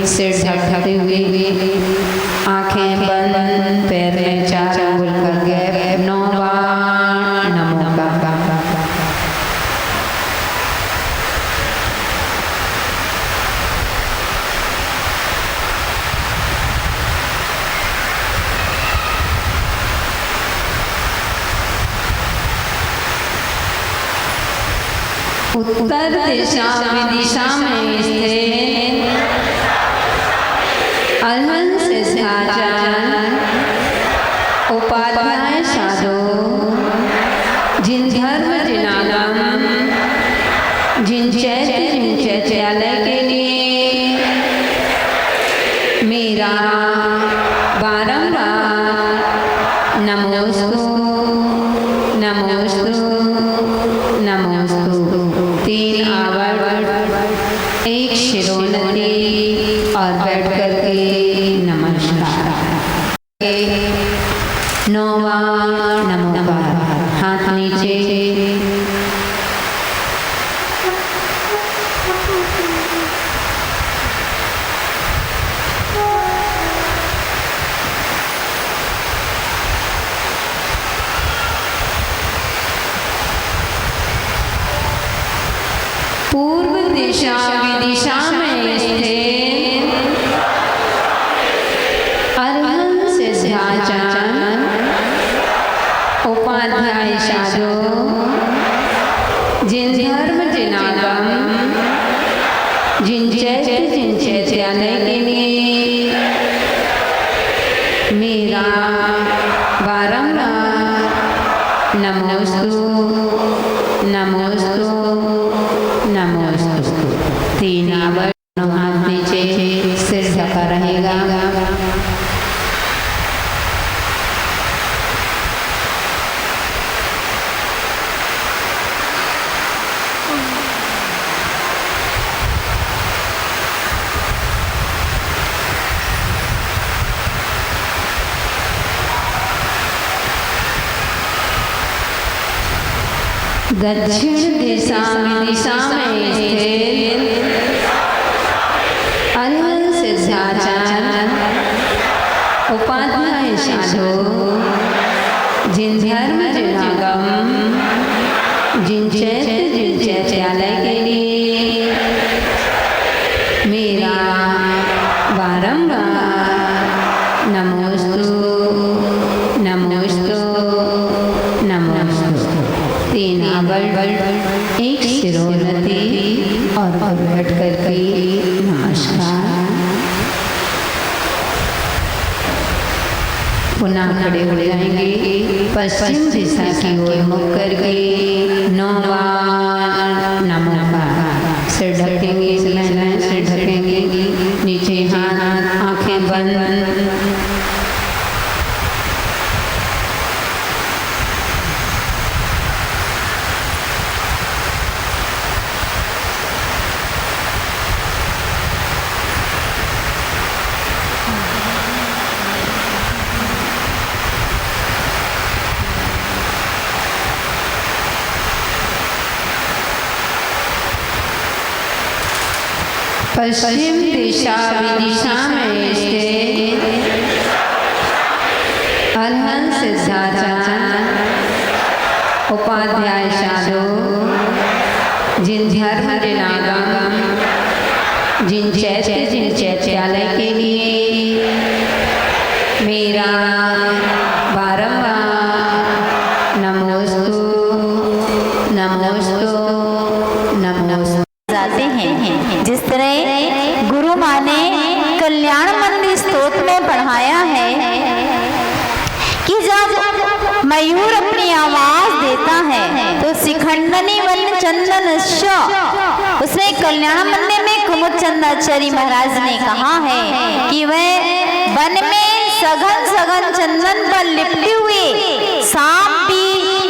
सिर ढकते हुए, आंखें बंद, पैर में 4 अंगुल का गैप, 9 बार नमो का। उत्तर दिशा विदिशा में स्थित अरहंत सिद्धाचार्य उपाध्याय साधु, जिन धर्म जिनागम, जिन चैत्यालय के लिए मेरा बारंबार नमोस्तु नमोस्तु नमोस्तु। 3 आवर्त, 1 शिरोन्नति और बैठ करके नमस्कार। 9 बार नमो का, हाथ नीचे, पूर्व दिशा विदिशा में स्थित अरहंत सिद्धाचार्य उपाध्याय साधु, जिन धर्म जिनागम, जिन चैत्यालय के लिए मेरा बारंबार नमोस्तु नमोस्तु नमोस्तु। 3 आवर्त, हाथ नीचे, सिर ढका रहेगा। दक्षिण दिशा विदिशा में स्थित अरहंत सिद्धाचार्य उपाध्याय साधु, जिन धर्म जिनागम, जिन चैत्यालय के लिए मेरा बारंबार नमोस्तु नमोस्तु नमोस्तु। 3 आवर्त, 1 शिरोन्नति और बैठ करके नमस्कार। पुनः खड़े हो जाएंगे, पश्चिम दिशा की ओर मुख करके 9 बार नमो का, सिर ढकेंगे, सिर ढकेंगे, नीचे हाथ, आंखें बंद, पश्चिम दिशा विदिशा में स्थित अरहंत सिद्धाचार्य उपाध्याय साधु, जिन धर्म जिनागम, जिन चैत्यालय के लिए मेरा बारंबार नमोस्तु नमोस्तु नमोस्तु जाते हैं। जिस तरह गुरु माँ ने कल्याण मंदिर स्तोत्र में पढ़ाया है कि जब मयूर अपनी आवाज देता है तो शिखंडनी वन चंदन, उसने कल्याण मंदिर में कुमुद चंदाचार्य महाराज ने कहा है कि वह वन में सघन सघन चंदन पर लिपटे हुए सांप भी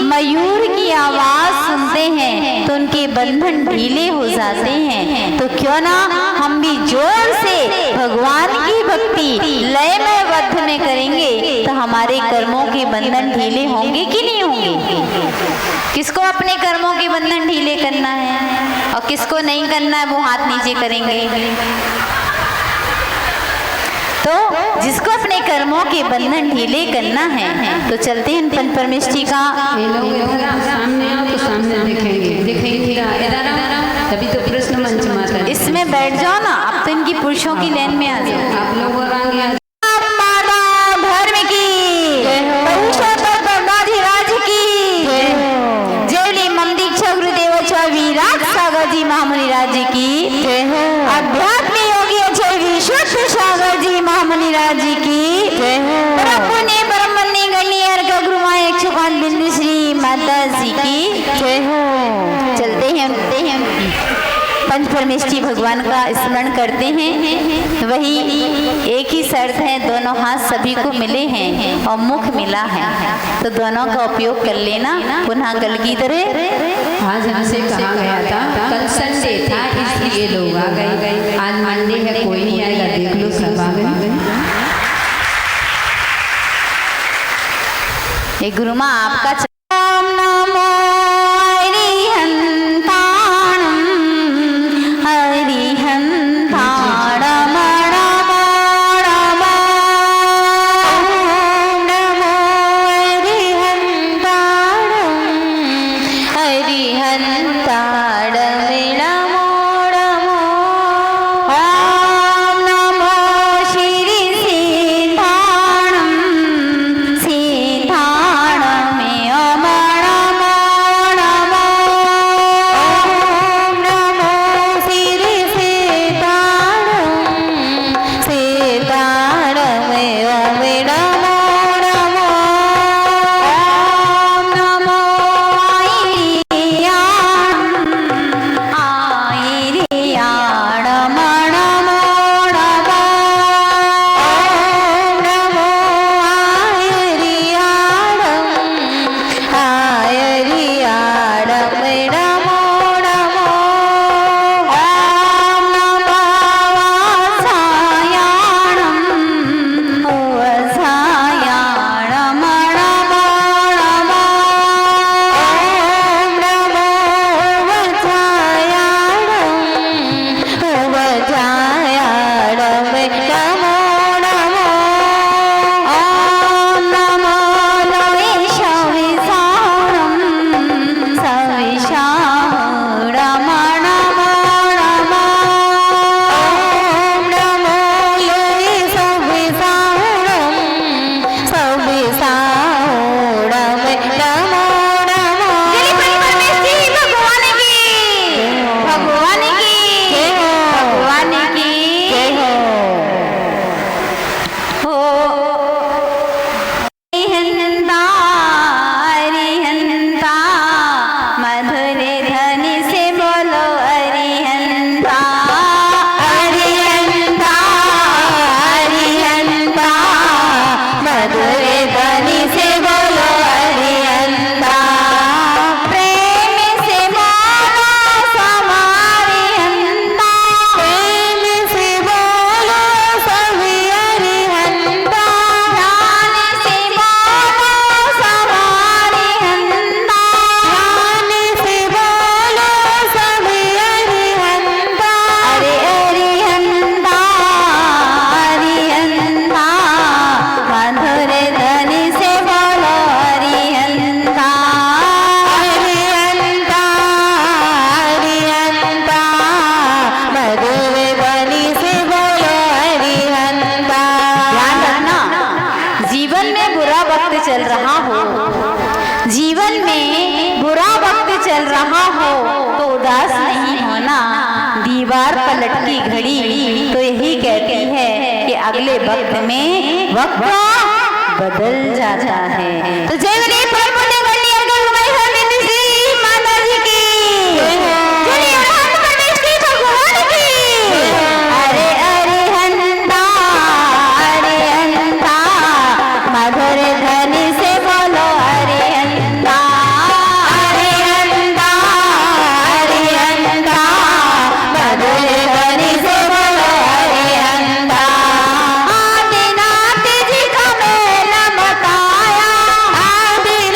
मयूर की आवाज सुनते हैं तो उनके बंधन ढीले हो जाते हैं। तो क्यों ना हम भी जोर से भगवान की भक्ति लय में बद्ध में करेंगे तो हमारे कर्मों के बंधन ढीले होंगे कि नहीं होंगे। किसको अपने कर्मों के बंधन ढीले करना है? और किसको नहीं करना है वो हाथ नीचे करेंगे। तो जिसको अपने कर्मों के बंधन ढीले करना है तो चलते हैं पंच परमेष्ठी का। ये लोग इधर सामने आओ तो सामने दिखेंगे इधर तभी तो कृष्ण मंच माता। इसमें बैठ जाओ ना, अब तो इनकी पुरुषों की लाइन में आ जाओ। आप लोग और आगे धर्म की जय मम दीक्षा गुरुदेव विराट सागर जी महामुनि राज्य की अध्यात्म योगी जय विश्व सागर जी महामुनि राज्य की पुण्य परम बन्ने गणियर का गुरु माँ 105 बिंदु श्री माता जी की जय हो। चलते हैं पंच परमेष्ठी भगवान का स्मरण करते हैं। वही एक ही शर्त है, दोनों हाथ सभी को मिले हैं और मुख मिला है, तो दोनों का उपयोग कर लेना। पुनः कल की तरह आज हमसे कहा गया था कल संडे था इसलिए लोग आ गए, आज मंडे है कोई नहीं आएगा, देख लो सब आ गए। ये गुरु माँ आपका लटकी घड़ी तो यही कहती है कि अगले वक्त में वक्त बदल जाता है। तो जय माता जी की भगवान की अरे अरिहंता मधुर ध्वनि से बोलो अरिहंता मधुर ध्वनि से बोलो अरिहंता। आदिनाथ जी का मेला बताया, आदिनाथ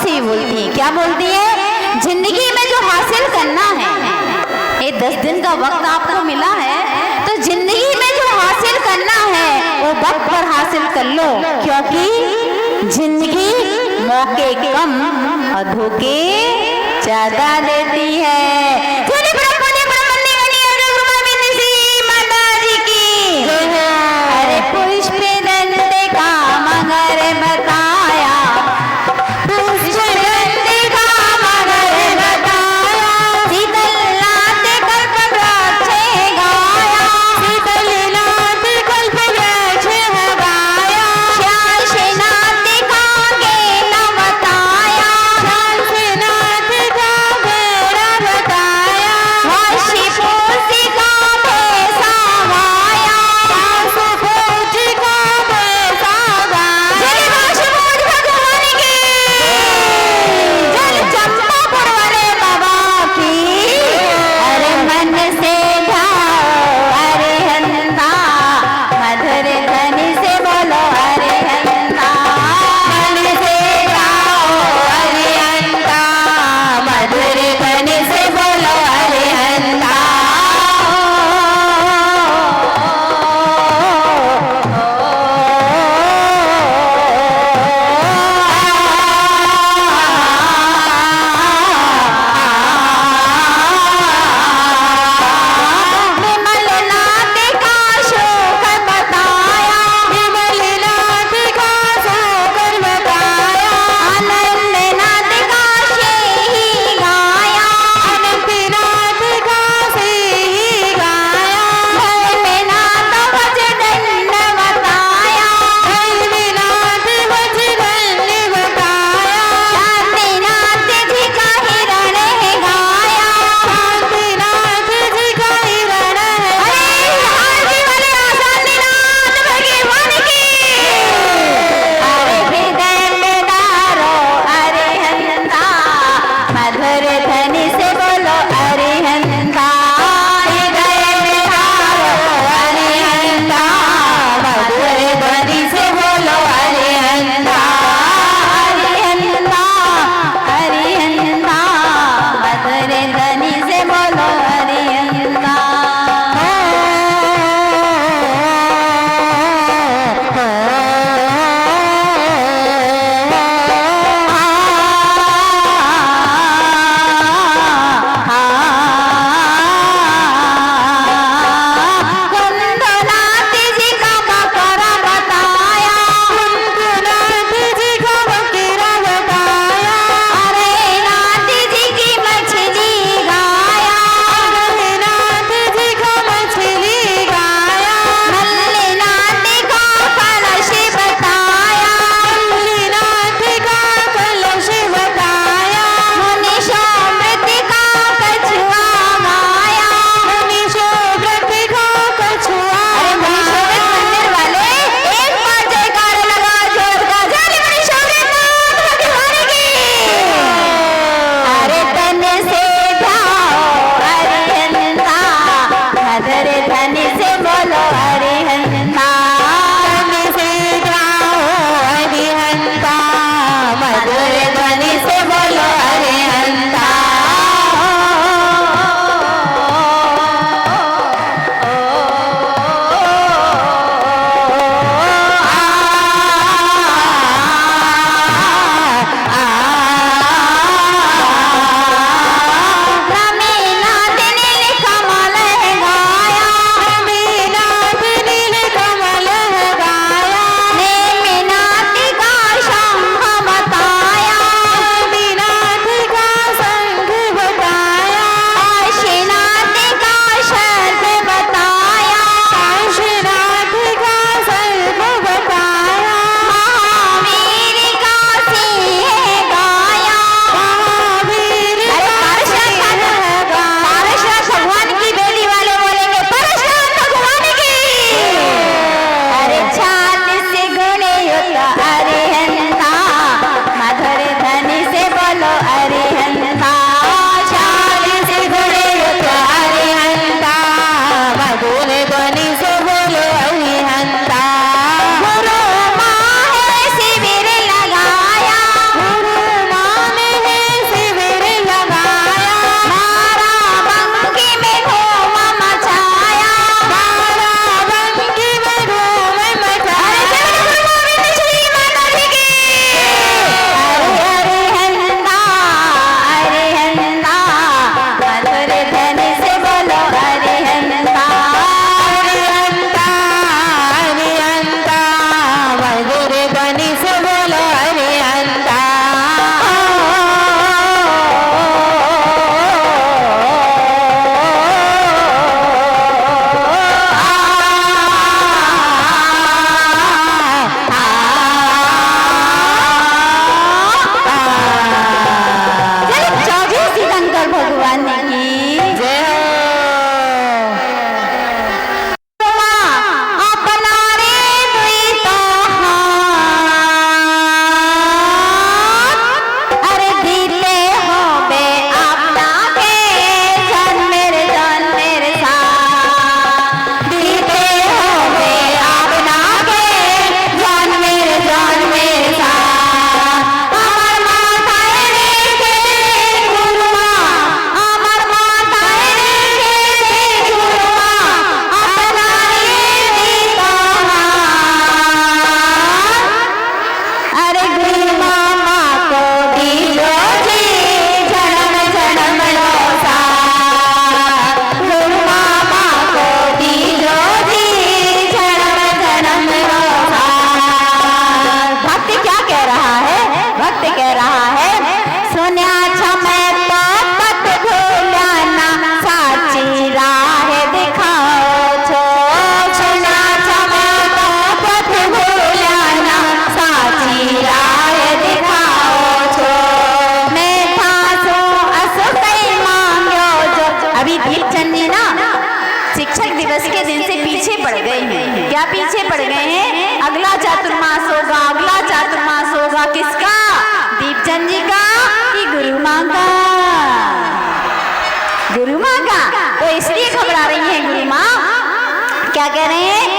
से ही बोलती हैं। क्या बोलती है? जिंदगी में जो हासिल करना है, ये 10 दिन का वक्त आपको मिला है, तो जिंदगी में जो हासिल करना है वो वक्त पर हासिल कर लो, क्योंकि जिंदगी मौके कम और धोखे ज्यादा देती है। अरे पुष्प दंत का मगर बताया, पुष्प दंत का मगर बताया, शीतलनाथ कल्प वृक्ष गाया, शीतलनाथ कल्प वृक्ष गाया, श्यामनाथ का गेला बताया, श्यामनाथ का गेला बताया, होगा, अगला चातुर्मास होगा किसका? दीपचंद जी का कि गुरु माँ का? गुरु माँ का। तो इसलिए घबरा रही हैं गुरु माँ, क्या कह रहे हैं